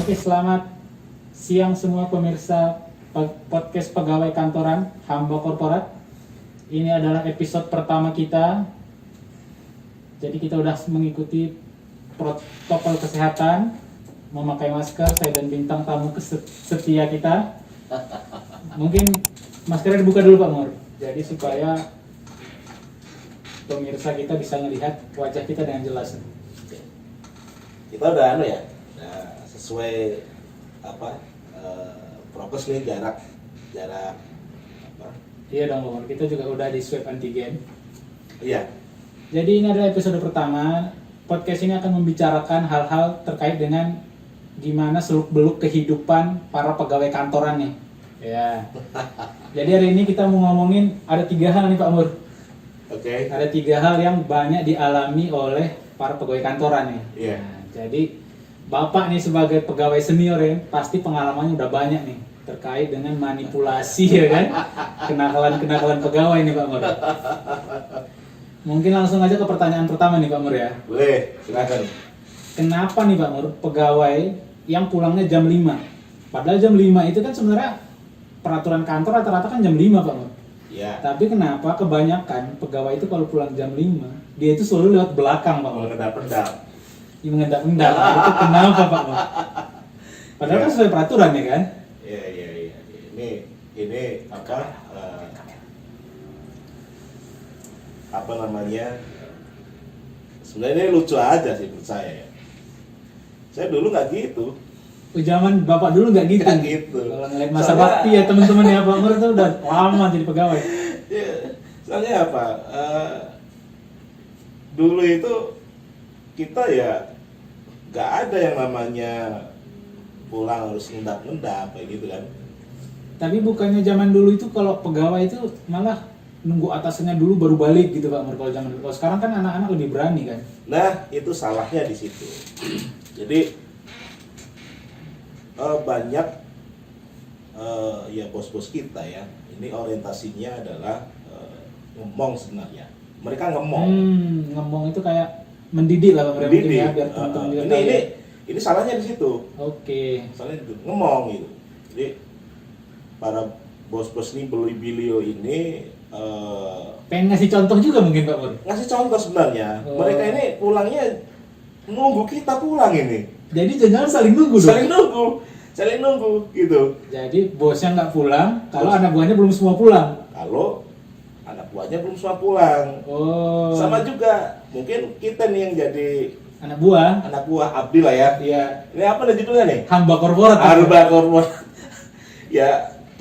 Oke, selamat siang semua pemirsa podcast pegawai kantoran Hamba Korporat. Ini adalah episode pertama kita. Jadi kita udah mengikuti protokol kesehatan, memakai masker, saya dan bintang tamu setia kita. Mungkin maskernya dibuka dulu Pak Mur. Jadi supaya pemirsa kita bisa melihat wajah kita dengan jelas. Kita udah sesuai prokes nih, jarak apa? Iya dong Pak Mur, kita juga udah di swab antigen. Iya. Jadi ini adalah episode pertama. Podcast ini akan membicarakan hal-hal terkait dengan gimana seluk-beluk kehidupan para pegawai kantoran nih. Ya. Jadi hari ini kita mau ngomongin ada 3 hal nih Pak Mur. Oke. Ada 3 hal yang banyak dialami oleh para pegawai kantoran nih. Iya. Nah, jadi Bapak nih sebagai pegawai senior ya, pasti pengalamannya udah banyak nih terkait dengan manipulasi ya kan. Kenakalan pegawai nih Pak Mur. Mungkin langsung aja ke pertanyaan pertama nih Pak Mur ya. Boleh, silakan. Kenapa nih Pak Mur pegawai yang pulangnya jam 5? Padahal jam 5 itu kan sebenarnya peraturan kantor rata-rata kan jam 5 Pak Mur. Iya. Tapi kenapa kebanyakan pegawai itu kalau pulang jam 5 dia itu selalu lewat belakang Pak Mur. Mengendap-endap. Dia mengendap-endap. Itu kenapa Pak Mur? Padahal kan sesuai peraturan ya kan? Iya. Ini apa namanya? Sebenarnya ini lucu aja sih menurut saya. Saya dulu nggak gitu. Zaman Bapak dulu nggak gitu. Nggak gitu. Kalau ngeliat masa bakti ya teman-teman ya Pak Mur itu udah lama jadi pegawai. Ya, soalnya apa? Dulu itu kita ya nggak ada yang namanya pulang harus ngendap-ngendap kayak gitu kan. Tapi bukannya zaman dulu itu kalau pegawai itu malah nunggu atasannya dulu baru balik gitu Pak Mur kalau zaman dulu. Kalau sekarang kan anak-anak lebih berani kan. Nah, itu salahnya di situ. Jadi banyak ya bos-bos kita ya, ini orientasinya adalah ngomong sebenarnya. Mereka ngomong. Ngomong itu kayak mendidik lah Pak Mur mungkin ya biar teman-teman juga tahu ya. Ini salahnya di situ. Oke. Salahnya itu ngomong gitu. Jadi para bos-bos ini beliau ini Pengen ngasih contoh juga mungkin Pak Mur. ngasih contoh sebenarnya. Oh. Mereka ini pulangnya nunggu kita pulang ini. Jadi jangan saling nunggu dong. Saling nunggu gitu. Jadi bosnya nggak pulang, kalau anak buahnya belum semua pulang. Kalau anak buahnya belum semua pulang. Oh. Sama juga mungkin kita nih yang jadi Anak buah. anak buah abdi lah ya. Iya. Ini apa nih judulnya nih? Hamba korporat. Pak Mur. Hamba korporat. Ya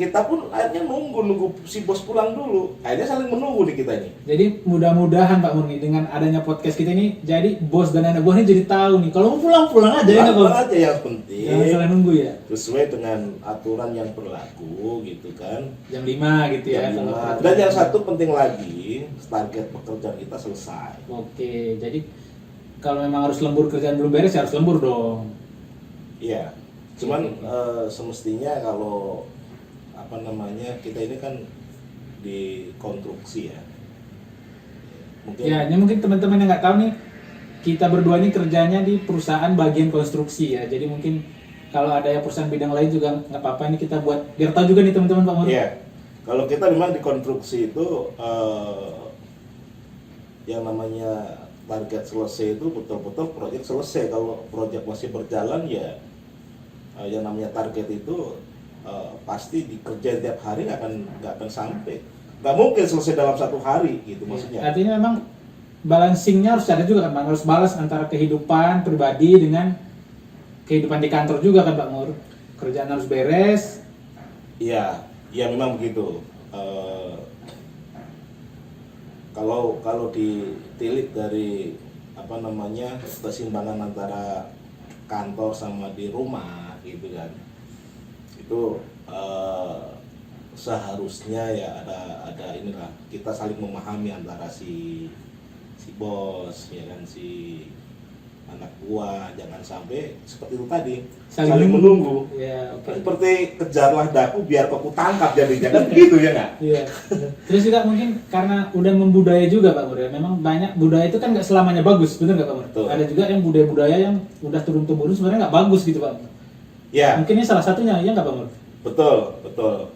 kita pun akhirnya nunggu si bos pulang dulu. Akhirnya saling menunggu nih kita ini. Jadi mudah-mudahan Pak Murni dengan adanya podcast kita ini, jadi bos dan anak buahnya jadi tahu nih. Kalau mau pulang aja ya nggak Pulang Pak? aja yang penting. Jangan salah nunggu ya. Sesuai dengan aturan yang berlaku gitu kan. Jam 5 gitu ya. Jam kalau 5. peraturan. Dan yang satu penting lagi, target pekerjaan kita selesai. Oke, jadi kalau memang harus lembur kerjaan belum beres ya harus lembur dong. Iya. Cuman semestinya kalau apa namanya, kita ini kan di konstruksi ya. Mungkin Ya, ini mungkin teman-teman yang nggak tahu nih, kita berdua ini kerjanya di perusahaan bagian konstruksi ya. Jadi mungkin kalau ada yang perusahaan bidang lain juga nggak apa-apa, ini kita buat biar tahu juga nih teman-teman Pak Mur. iya. Kalau kita memang di konstruksi itu yang namanya target selesai itu betul-betul proyek selesai. Kalau proyek masih berjalan ya yang namanya target itu pasti dikerjain tiap hari nggak akan sampai. Nggak mungkin selesai dalam 1 hari gitu maksudnya. Artinya memang balancingnya harus ada juga kan Pak, harus balance antara kehidupan pribadi dengan kehidupan di kantor juga kan Pak Mur. Kerjaan harus beres. Iya, memang begitu. Kalau ditilik dari apa namanya keseimbangan antara kantor sama di rumah gitu kan, itu seharusnya ya ada inilah, kita saling memahami antara si bos ya kan, si anak buah, jangan sampai seperti itu tadi saling menunggu. Ya, oke. Seperti kejarlah daku biar kau tangkap, jadi jangan begitu ya nggak? Iya. Terus juga mungkin karena udah membudaya juga Pak Mur ya. Memang banyak budaya itu kan nggak selamanya bagus, benar nggak Pak Mur? Betul. Ada juga yang budaya-budaya yang udah turun temurun sebenarnya nggak bagus gitu Pak Mur. Ya, Mungkin ini salah satunya, ya nggak Pak Mur? betul, betul.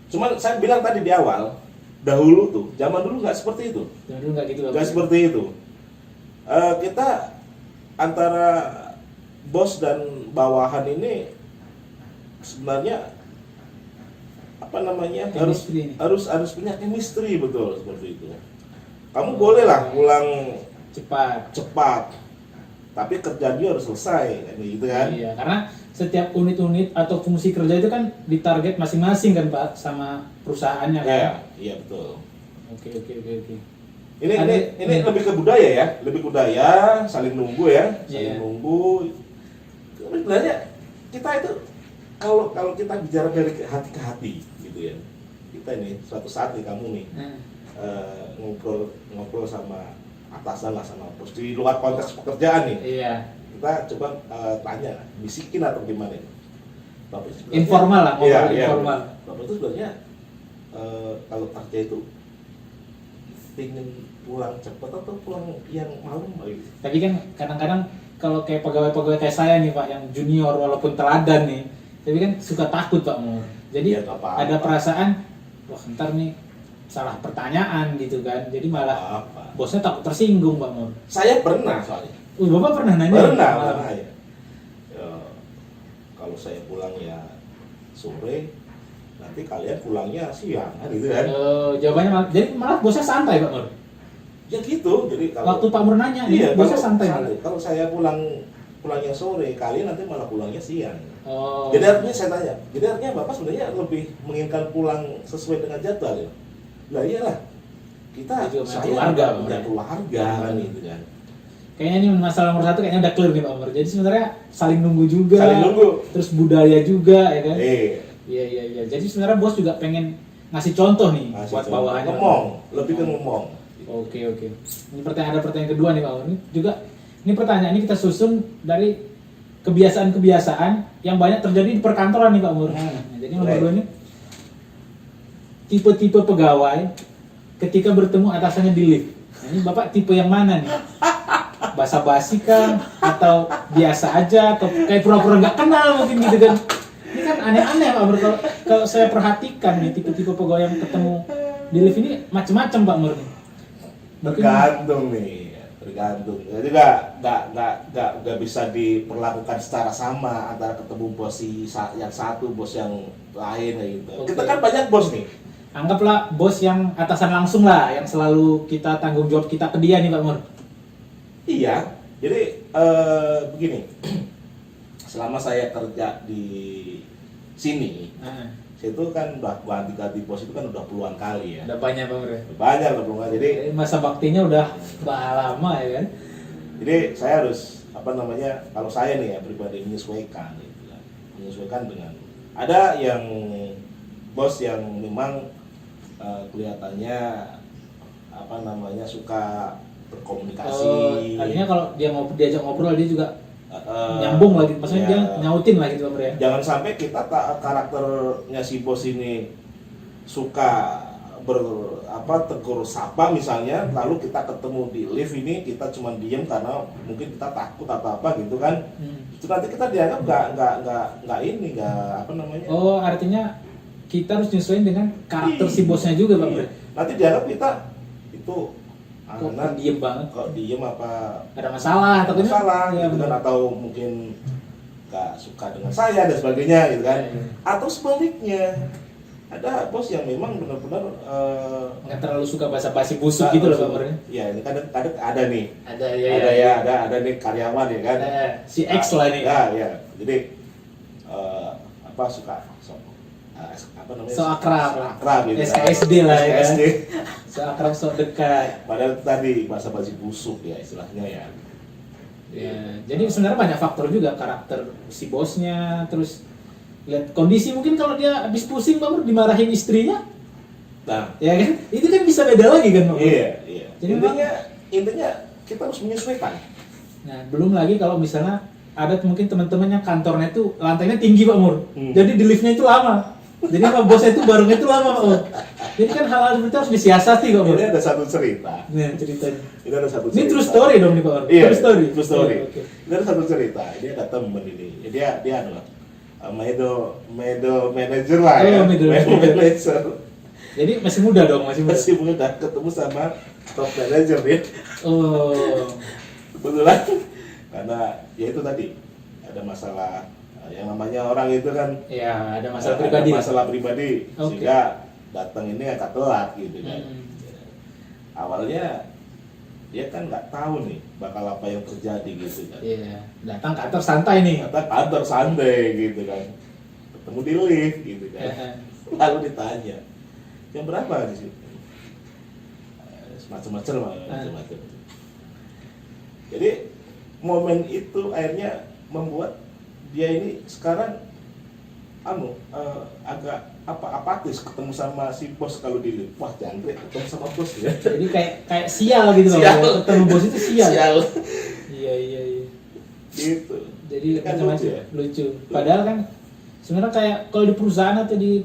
Cuman saya bilang tadi di awal, dahulu tuh, zaman dulu nggak seperti itu. Jangan dulu nggak gitu Pak Nggak Mur. seperti itu. Kita antara bos dan bawahan ini sebenarnya apa namanya Chemistry ini. harus punya chemistry, betul seperti itu. Kamu bolehlah pulang cepat, tapi kerjaan dia harus selesai, kan gitu kan? Iya, karena setiap unit-unit atau fungsi kerja itu kan ditarget masing-masing kan Pak sama perusahaannya kan. Iya, iya betul. Oke. Ini lebih ke budaya ya, lebih budaya, saling nunggu ya, saling Iya. nunggu. Sebenarnya kita itu kalau kita bicara dari hati ke hati gitu ya, kita ini suatu saat nih kamu nih ngobrol sama atasan lah, sama bos di luar konteks pekerjaan nih, Iya. kita coba tanya, bisikin atau gimana ini? Bapak itu sebenarnya- Informal lah, ngobrol Iya, informal. Bapak itu sebenarnya kalau kerja itu ingin pulang cepat atau pulang yang malam gitu. Tapi kan kadang-kadang kalau kayak pegawai-pegawai kayak saya nih Pak, yang junior walaupun teladan nih, tapi kan suka takut Pak Mur. Jadi Ya, nggak apa-apa. ada perasaan, wah ntar nih salah pertanyaan gitu kan. Jadi malah Apa? bosnya takut tersinggung Pak Mur. Saya pernah soalnya. Bapak pernah nanya? Pernah ya. Ya, kalau saya pulang ya sore, nanti kalian pulangnya siang kan gitu kan? Jawabannya jadi malah bosnya santai Pak Mur. Ya gitu. Jadi Waktu Pak Mur nanya, iya, bosnya kalau santai malah. Kalau saya pulangnya sore, kalian nanti malah pulangnya siang. Oh. Jadi artinya saya tanya, jadi artinya Bapak sebenarnya lebih menginginkan pulang sesuai dengan jadwal ya? Lah iyalah, kita Itu punya saya keluarga, punya Pak. keluarga kan gitu kan. Kayaknya ini masalah nomor satu kayaknya udah clear nih Pak Mur. Jadi sebenarnya saling nunggu juga. Saling nunggu. Terus budaya juga ya kan. Iya. Jadi sebenarnya bos juga pengen ngasih contoh nih Masih buat coba. bawahannya. Ngomong, lebih ke ngomong. Oke. Ini ada pertanyaan kedua nih Pak Mur. Ini pertanyaan ini kita susun dari kebiasaan-kebiasaan yang banyak terjadi di perkantoran nih Pak Mur. Nah, jadi nomor Baik. 2 ini tipe-tipe pegawai ketika bertemu atasannya di lift. Nah, ini Bapak tipe yang mana nih? Basa-basi kah? Atau biasa aja? Atau kayak pura-pura nggak kenal mungkin gitu kan? Ini kan aneh-aneh Pak Mur. Kalau saya perhatikan nih tipe-tipe pegawai yang ketemu di lift ini macam-macam Pak Mur. Mungkin- Tergantung. Jadi nggak bisa diperlakukan secara sama antara ketemu bos yang satu, bos yang lain kayak gitu. Oke. Kita kan banyak bos nih. Anggaplah bos yang atasan langsung lah, yang selalu kita tanggung jawab kita ke dia nih Pak Mur. Iya. Jadi begini. Selama saya kerja di sini, Nah, itu kan udah ganti-ganti bos itu kan udah puluhan kali ya. udah banyak Pak Mur ya. Banyak udah puluhan kali. Jadi Jadi masa baktinya udah lama ya kan. Jadi saya harus kalau saya nih ya pribadi menyesuaikan gitu kan. Menyesuaikan dengan ada yang bos yang memang kelihatannya suka berkomunikasi. Artinya kalau dia mau diajak ngobrol dia juga eh, nyambung lagi, maksudnya ya, dia nyautin lah gitu Pak Mur ya. Jangan sampai kita karakternya si bos ini suka tegur sapa misalnya, lalu kita ketemu di lift ini kita cuma diem karena mungkin kita takut atau apa gitu kan. Itu nanti kita dianggap nggak Oh, artinya kita harus nyesuaiin dengan karakter si bosnya juga Pak Mur. Iya. Nanti dianggap kita itu Kok diem banget? kok diem apa Ada masalah takutnya? masalah Iya, gitu kan, benar. atau mungkin nggak suka dengan saya dan sebagainya gitu kan. Iya. Atau sebaliknya ada bos yang memang benar-benar Nggak terlalu suka basa-basi busuk gitu loh Pak Mur. ya ini kadang ada nih, Ada ada nih karyawan ya kan. Si X lah ini. Ya. Jadi suka So akrab. gitu kan. SKSD lah ya kan. SKSD. So akrab, so dekat. Padahal tadi bahasa basi busuk ya istilahnya ya. Ya, jadi sebenarnya banyak faktor juga, karakter si bosnya, terus lihat kondisi, mungkin kalau dia habis pusing Pak Mur dimarahin istrinya, Nah, ya kan? Itu kan bisa beda lagi kan Pak Mur? iya. Jadi Intinya kita harus menyesuaikan. Nah, belum lagi kalau misalnya ada mungkin teman-teman yang kantornya itu lantainya tinggi Pak Mur. Jadi di liftnya itu lama. Jadi sama bosnya itu barengnya itu lama Pak Mur. Jadi kan hal-hal seperti itu harus disiasati Pak Mur. Ini ada satu cerita. Nah, ceritanya. Ini ada satu Ini cerita. true story dong nih Pak Mur. Iya, True story. true story. Oke. Ini ada satu cerita. Ini ada temen ini. Dia adalah middle manager lah ya. Middle Manager. Jadi masih muda dong, masih muda. Masih muda ketemu sama top manager ya. Oh. Kebetulan karena ya itu tadi ada masalah yang namanya orang itu kan Ya, ada masalah pribadi. masalah pribadi Oke. sehingga datang ini agak telat gitu kan. Awalnya dia kan nggak tahu nih bakal apa yang terjadi gitu kan. Iya, datang kantor santai nih. Kata kantor santai gitu kan, ketemu di lift gitu kan. Lalu ditanya jam berapa di situ, semacam-macam. Jadi momen itu akhirnya membuat dia ini sekarang agak apatis ketemu sama si bos kalau di lift. Wah, jangkrik ketemu sama bos ya. Jadi kayak sial gitu loh. Sial. Ketemu bos itu sial. Sial. Iya. Gitu. Jadi Kan macam-macam lucu ya? lucu. Padahal kan sebenarnya kayak kalau di perusahaan atau di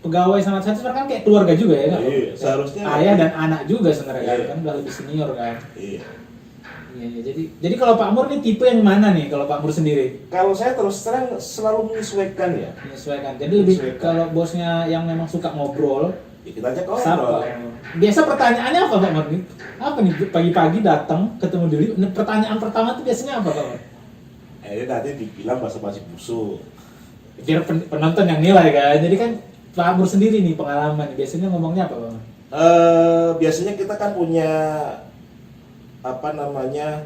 pegawai sama satu sebenarnya kan kayak keluarga juga ya kan? Iya, seharusnya ayah dan anak juga sebenarnya Iya. kan udah lebih senior kan. Iya. Iya. Jadi kalau Pak Mur nih tipe yang mana nih kalau Pak Mur sendiri? Kalau saya terus terang selalu menyesuaikan ya. Menyesuaikan. Jadi lebih Menyesuaikan. kalau bosnya yang memang suka ngobrol, Ya, kita ajak sapa. ngobrol. Biasa pertanyaannya apa Pak Mur nih? Apa nih pagi-pagi datang ketemu dulu, pertanyaan pertama tuh biasanya apa Pak Mur? Akhirnya nanti dibilang basa-basi busuk. Biar penonton yang nilai kan. Jadi kan Pak Mur sendiri nih pengalaman, biasanya ngomongnya apa Pak Mur? Biasanya kita kan punya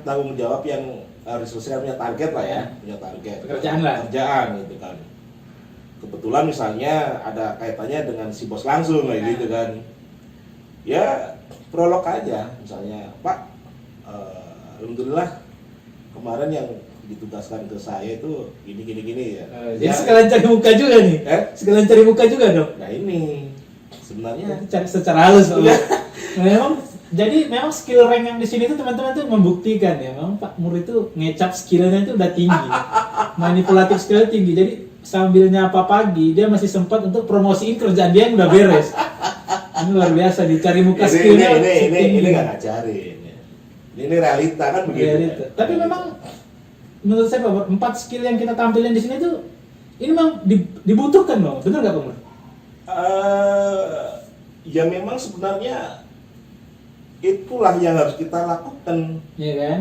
tanggung jawab yang harus selesai, punya target lah ya, punya target Pekerjaan lah. pekerjaan gitu kan. Kebetulan misalnya ada kaitannya dengan si bos langsung kayak gitu kan, ya prolog aja misalnya, Pak, alhamdulillah kemarin yang ditugaskan ke saya itu gini ya. Jadi sekalian cari muka juga nih. Sekalian cari muka juga dong. Nah ini sebenarnya Cari secara halus Pak Mur. Memang skill rank yang di sini tuh teman-teman tuh membuktikan ya, memang Pak Mur itu ngecap skillnya itu udah tinggi, manipulatif skillnya tinggi. Jadi sambil nyapa pagi dia masih sempat untuk promosiin kerjaan dia yang udah beres. Ini luar biasa, dicari muka skillnya ini nggak ngajarin. Ini realita kan begitu. Realita. Tapi memang menurut saya Pak Mur, 4 skill yang kita tampilin di sini tuh ini memang dibutuhkan loh, benar nggak Pak Mur? Ya memang sebenarnya itulah yang harus kita lakukan. Iya kan?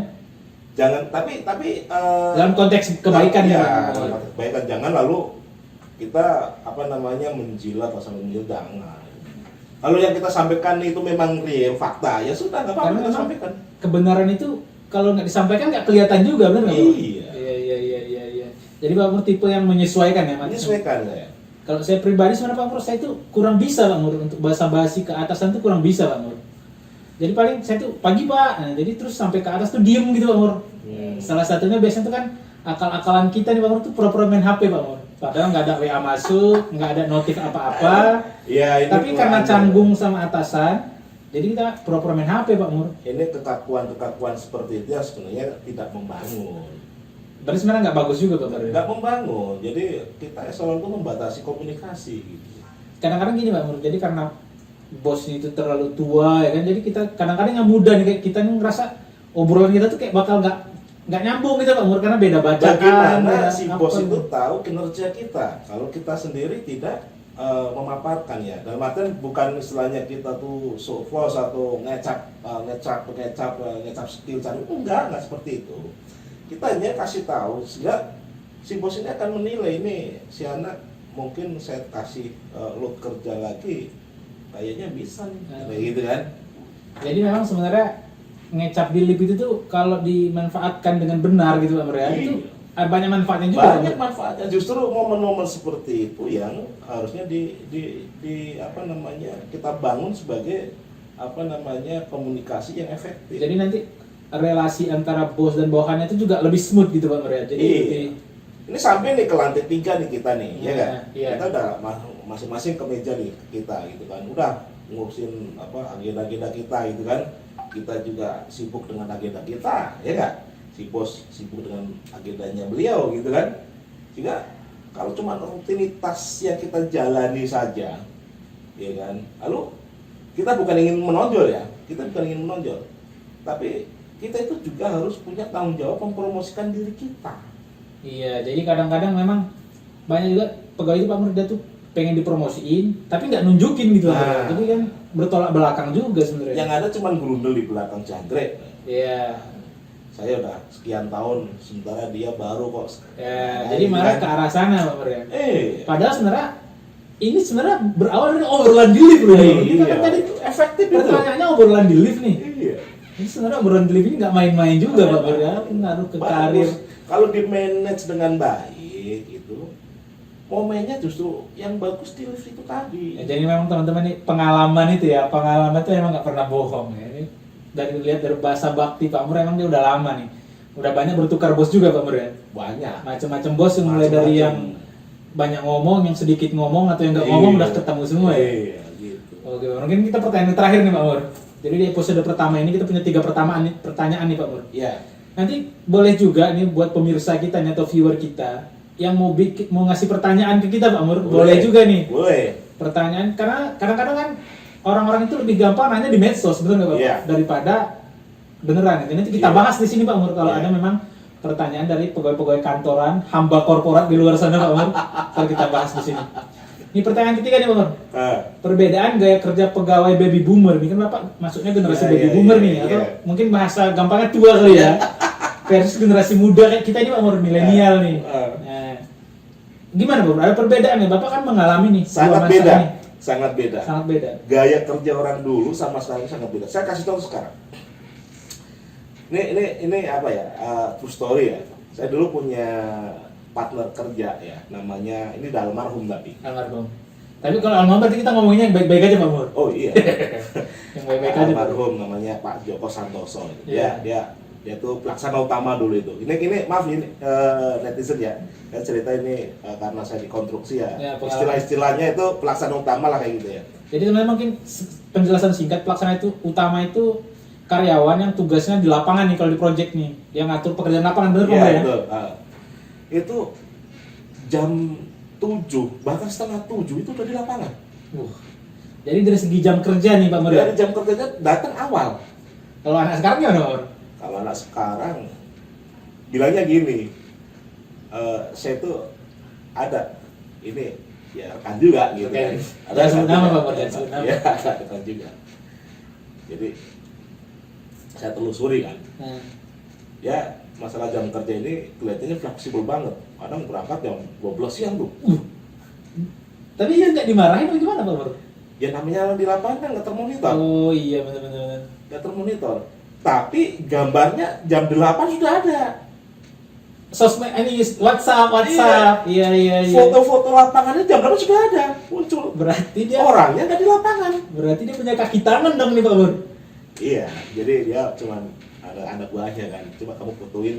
Jangan tapi Dalam konteks kebaikan ya, ya. dalam konteks kebaikan, jangan lalu kita menjilat atau menjilat, jangan. Kalau yang kita sampaikan itu memang real fakta, ya sudah nggak apa-apa Karena kita memang sampaikan. kebenaran itu kalau nggak disampaikan nggak kelihatan juga, benar nggak Pak Mur? Iya. Jadi Pak Mur tipe yang menyesuaikan ya Mas? Menyesuaikan saya. Kalau saya pribadi sebenarnya Pak Mur, saya itu kurang bisa Pak Mur untuk basa-basi ke atasan tuh kurang bisa Pak Mur. Jadi paling saya tuh pagi Pak, nah, jadi terus sampai ke atas tuh diem gitu Pak Mur. Salah satunya biasanya tuh kan akal-akalan kita nih Pak Mur tuh pura-pura main HP Pak Mur. Padahal nggak ada WA masuk, nggak ada notif apa-apa. Ya, ini Tapi karena canggung sama atasan, jadi kita pura-pura main HP Pak Mur. ini kekakuan seperti itu ya sebenarnya tidak membangun. Berarti sebenarnya nggak bagus juga Pak Mur. Nggak membangun, jadi kita selalu membatasi komunikasi gitu. Kadang-kadang gini Pak Mur, jadi karena bosnya itu terlalu tua ya kan, jadi kita kadang-kadang yang muda nih kayak kita nih ngerasa obrolan kita tuh kayak bakal nggak nyambung gitu Pak Mur, karena beda bacaan. Bagaimana beda si apa. bos itu tahu kinerja kita kalau kita sendiri tidak memaparkan ya. Dalam artian bukan istilahnya kita tuh show force atau ngecap skill cari, enggak seperti itu. Kita hanya kasih tahu sehingga si bos ini akan menilai, ini si anak mungkin saya kasih load kerja lagi kayaknya bisa nih, kayak gitu kan. Jadi memang sebenarnya ngecap di lip itu tuh kalau dimanfaatkan dengan benar gitu Pak Mur ya, itu banyak manfaatnya juga. Banyak manfaatnya. Justru momen-momen seperti itu yang harusnya kita bangun sebagai komunikasi yang efektif. Jadi nanti relasi antara bos dan bawahannya itu juga lebih smooth gitu Pak Mur ya. Jadi ini sampai nih ke lantai 3 nih kita nih, ya kan? Iya. Kita udah masing-masing ke meja nih kita gitu kan. Udah ngurusin agenda-agenda kita gitu kan. Kita juga sibuk dengan agenda kita, ya kan? Si bos sibuk dengan agendanya beliau gitu kan. Sehingga kalau cuma rutinitas yang kita jalani saja, ya kan? Lalu kita bukan ingin menonjol ya, tapi kita itu juga harus punya tanggung jawab mempromosikan diri kita. Iya, jadi kadang-kadang memang banyak juga pegawai itu Pak Mur, dia tuh pengen dipromosiin tapi nggak nunjukin gitu Nah. jadi kan bertolak belakang juga sebenarnya. Yang ada cuma grundel di belakang jangkrik. Iya. Saya udah sekian tahun, sementara dia baru kok. Ya, Nah, jadi ini marah kan. ke arah sana Pak Mur ya. Padahal Sebenarnya ini sebenarnya berawal dari obrolan di lift loh. Iya. Kita kan tadi Efektif itu. pertanyaannya obrolan di lift nih. Iya. Ini sebenarnya obrolan di lift ini nggak main-main juga Pak Mur ya, ngaruh ke karir. Bagus. Kalau di manage dengan baik itu, momennya justru yang bagus di lift itu tadi. Ya, jadi memang teman-teman nih pengalaman itu ya, pengalaman itu emang nggak pernah bohong ya. Ini dari lihat dari bahasa bakti Pak Mur emang dia udah lama nih, udah banyak bertukar bos juga Pak Mur ya. Banyak. Macam-macam bos yang mulai dari yang banyak ngomong, yang sedikit ngomong atau yang nggak ngomong udah ketemu semua ya. Iya, gitu. Oke, mungkin kita pertanyaan terakhir nih Pak Mur. Jadi di episode pertama ini kita punya 3 pertanyaan nih Pak Mur. Iya. Nanti boleh juga nih buat pemirsa kita nih atau viewer kita yang mau ngasih pertanyaan ke kita Pak Mur, boleh juga nih. Boleh. Pertanyaan karena kadang-kadang kan orang-orang itu lebih gampang nanya di medsos betul nggak Pak? Iya. Daripada beneran. Nanti kita Iya. bahas di sini Pak Mur kalau Iya. ada memang pertanyaan dari pegawai-pegawai kantoran, hamba korporat di luar sana Pak Mur. Kalau kita bahas di sini. Ini pertanyaan ketiga nih Pak Mur. Perbedaan gaya kerja pegawai baby boomer, ini kan Bapak maksudnya generasi Iya, baby iya, boomer iya, nih iya. atau mungkin bahasa gampangnya tua kali ya. Versus generasi muda kayak kita ini Pak Mur, milenial nih. Nah, gimana Pak Mur? Ada perbedaan ya? Bapak kan mengalami nih dua Sangat masa beda. ini. Sangat beda. Sangat beda. Gaya kerja orang dulu sama sekarang sangat beda. Saya kasih tahu sekarang. Ini apa ya? True story ya. Saya dulu punya partner kerja ya, namanya ini udah almarhum tapi. Almarhum. Tapi kalau almarhum berarti kita ngomonginnya yang baik-baik aja Pak Mur. Oh iya. Yang baik-baik aja. Pak. Almarhum namanya Pak Joko Santoso. Iya. Dia tuh pelaksana utama dulu itu. Ini maaf ini netizen ya. Saya cerita ini karena saya di konstruksi ya. Ya, pengalaman. Istilah-istilahnya itu pelaksana utama lah kayak gitu ya. Jadi teman-teman mungkin penjelasan singkat pelaksana itu utama itu karyawan yang tugasnya di lapangan nih kalau di project nih, yang ngatur pekerjaan lapangan bener Pak Mur Iya, ya? betul. Itu jam 7 bahkan setengah 7 itu udah di lapangan. Jadi dari segi jam kerja nih Pak Mur ya? Dari jam kerjanya datang awal. Kalau anak sekarang gimana Pak Mur? Kalau anak sekarang bilangnya gini, saya tuh ada ini ya rekan juga gitu Oke. kan. Jangan sebut nama, juga. Pak, jangan sebut nama. Iya, ada rekan juga. Jadi saya telusuri kan. Ya masalah jam kerja ini kelihatannya fleksibel banget. Kadang berangkat jam 12 siang tuh. Tapi ya nggak dimarahin atau gimana Pak Mur? Ya namanya di lapangan nggak termonitor. Oh iya benar-benar. Nggak termonitor. Tapi gambarnya jam 8 sudah ada. Sosmed ini WhatsApp. Iya. Foto-foto lapangannya jam 8 sudah ada. Muncul. Berarti dia Orangnya nggak di lapangan. Berarti dia punya kaki tangan dong nih Pak Mur. Iya, jadi dia cuman ada anak buahnya kan. Coba kamu fotoin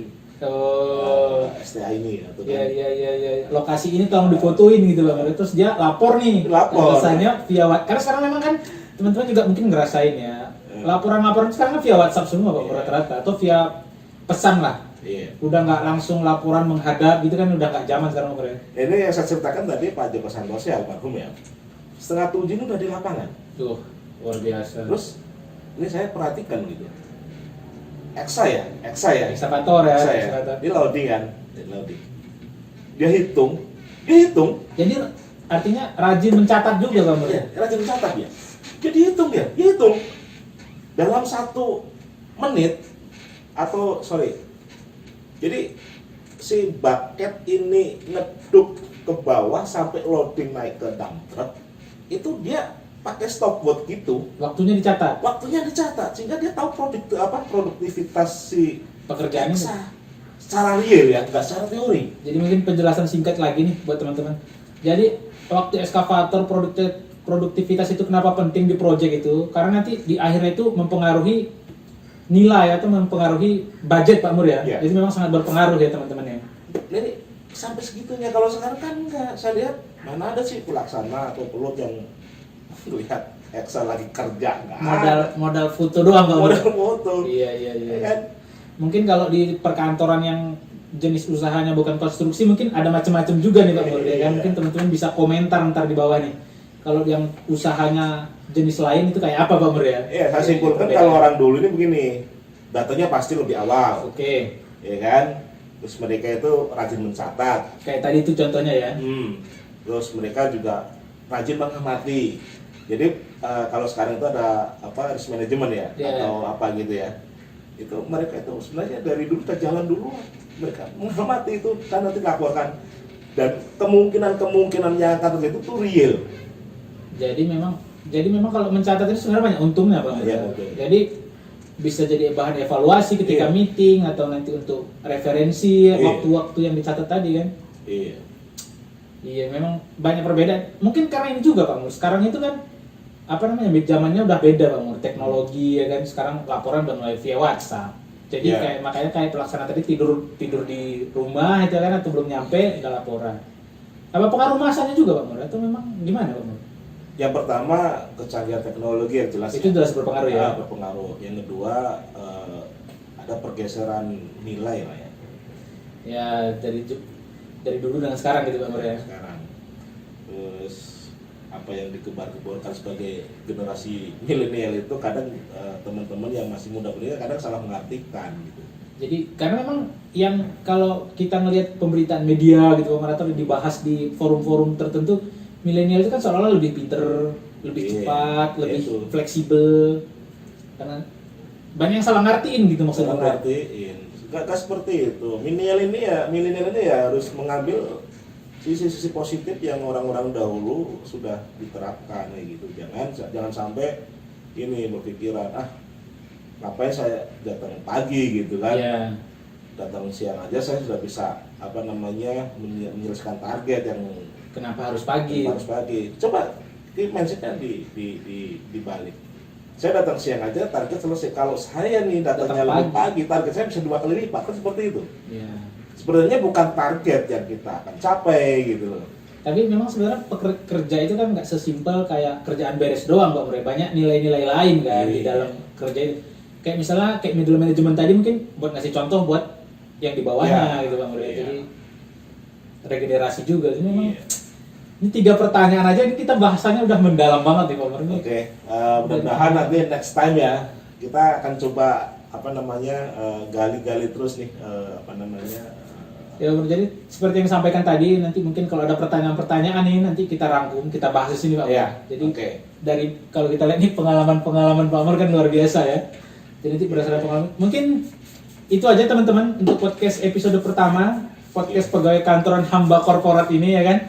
STA ini atau Iya. Lokasi ini tolong difotoin gitu Pak Mur. Terus dia lapor nih. Lapor. Biasanya via karena sekarang memang kan teman-teman juga mungkin ngerasain ya. Laporan-laporan sekarang kan via WhatsApp semua Pak Mur rata-rata atau via pesan lah. Iya. Udah nggak langsung laporan menghadap gitu kan udah nggak zaman sekarang Pak Mur ya. Ini yang saya ceritakan tadi Pak Joko Santoso ya almarhum ya. Setengah 7 ini udah di lapangan. Tuh, luar biasa. Terus ini saya perhatikan gitu. Eksa ya. Ekskavator ya. Eksa ya. Ekskavator. Dia loading kan. Dia hitung. Jadi artinya rajin mencatat juga Pak Mur. Iya, rajin mencatat dia. Dia hitung. Dalam 1 menit atau jadi si bucket ini ngeduk ke bawah sampai loading naik ke dump truck itu dia pakai stopwatch gitu. Waktunya dicatat. Waktunya dicatat sehingga dia tahu produktivitas si Pekerjaan ini. secara real ya, nggak secara teori. Jadi mungkin penjelasan singkat lagi nih buat teman-teman. Jadi waktu ekskavator produktivitas itu kenapa penting di project itu? Karena nanti di akhirnya itu mempengaruhi nilai atau mempengaruhi budget Pak Mur ya. Ya. Jadi memang sangat berpengaruh ya teman-teman ya. Ini sampai segitunya. Kalau sekarang kan enggak. Saya lihat mana ada sih pelaksana atau pelot yang lihat Excel lagi kerja nggak ada. Modal foto doang Pak Mur. Modal foto. Iya. Ya kan? Mungkin kalau di perkantoran yang jenis usahanya bukan konstruksi mungkin ada macam-macam juga nih Pak Mur ya kan. Mungkin teman-teman bisa komentar ntar di bawah nih. Kalau yang usahanya jenis lain itu kayak apa Pak Mur ya? Iya, saya simpulkan kalau orang dulu ini begini, datanya pasti lebih awal, Oke. ya kan? Terus mereka itu rajin mencatat. Kayak tadi itu contohnya ya. Terus mereka juga rajin mengamati. Jadi kalau sekarang itu ada apa risk management ya, atau apa gitu ya. Itu mereka itu sebenarnya dari dulu kita jalan dulu, mereka mengamati itu kan nanti laporkan, dan kemungkinan yang akan terjadi itu real. Jadi memang kalau mencatat itu sebenarnya banyak untungnya Bang. Ya, betul. Jadi bisa jadi bahan evaluasi ketika meeting atau nanti untuk referensi waktu-waktu yang dicatat tadi kan. Iya, memang banyak perbedaan. Mungkin karena ini juga Pak Mur. Sekarang itu kan zamannya udah beda Pak Mur. Teknologi ya kan, sekarang laporan udah mulai via WhatsApp. Jadi makanya kayak pelaksana tadi tidur di rumah itu kan, atau belum nyampe udah laporan. Apa pengaruh masanya juga Pak Mur atau memang gimana Pak Mur? Yang pertama, kecanggihan teknologi yang jelas. Itu jelas berpengaruh ya. Berpengaruh. Yang kedua, ada pergeseran nilai lah ya. Ya dari dulu dengan sekarang gitu Pak Mur ya. Sekarang. Terus apa yang dikebar-keborkan sebagai generasi milenial itu kadang teman-teman yang masih muda belia kadang salah mengartikan gitu. Jadi karena memang yang kalau kita ngelihat pemberitaan media gitu atau dibahas di forum-forum tertentu, milenial itu kan seolah-olah lebih pinter, lebih cepat, lebih fleksibel. Karena banyak yang salah ngertiin gitu maksudnya. Salah ngertiin. Gak seperti itu. Milenial ini ya harus mengambil sisi-sisi positif yang orang-orang dahulu sudah diterapkan gitu. Jangan sampai ini berpikiran ngapain saya datang pagi gitu kan. Datang siang aja saya sudah bisa menyelesaikan target yang kenapa harus pagi? Coba mindsetnya dibalik. Saya datang siang aja target selesai. Kalau saya nih datangnya lebih pagi, target saya bisa 2 kali lipat, kan seperti itu. Sebenarnya bukan target yang kita akan capai gitu loh. Tapi memang sebenarnya kerja itu kan nggak sesimpel kayak kerjaan beres doang Pak Mure. Banyak nilai-nilai lain kan di dalam kerja itu. Kayak misalnya kayak middle management tadi mungkin buat ngasih contoh buat yang di bawahnya gitu Pak Mure. Jadi regenerasi juga. Jadi memang ini 3 pertanyaan aja, ini kita bahasanya udah mendalam banget nih Pak Mur. Oke, mudah-mudahan nanti next time ya kita akan coba gali-gali terus nih Ya jadi seperti yang disampaikan tadi, nanti mungkin kalau ada pertanyaan-pertanyaan nih nanti kita rangkum, kita bahas di sini Pak Mur. Jadi dari kalau kita lihat nih pengalaman Pak Mur kan luar biasa ya. Jadi nanti berdasarkan pengalaman, mungkin itu aja teman-teman untuk podcast episode pertama, podcast pegawai kantoran hamba korporat ini ya kan.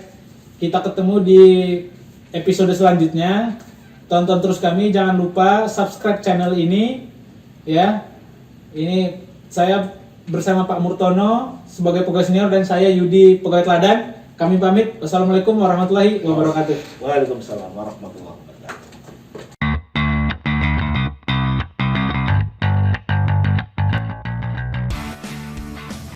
Kita ketemu di episode selanjutnya. Tonton terus kami, jangan lupa subscribe channel ini ya. Ini saya bersama Pak Murtono sebagai pegawai senior dan saya Yudi pegawai teladan. Kami pamit. Wassalamualaikum warahmatullahi wabarakatuh. Waalaikumsalam warahmatullahi wabarakatuh.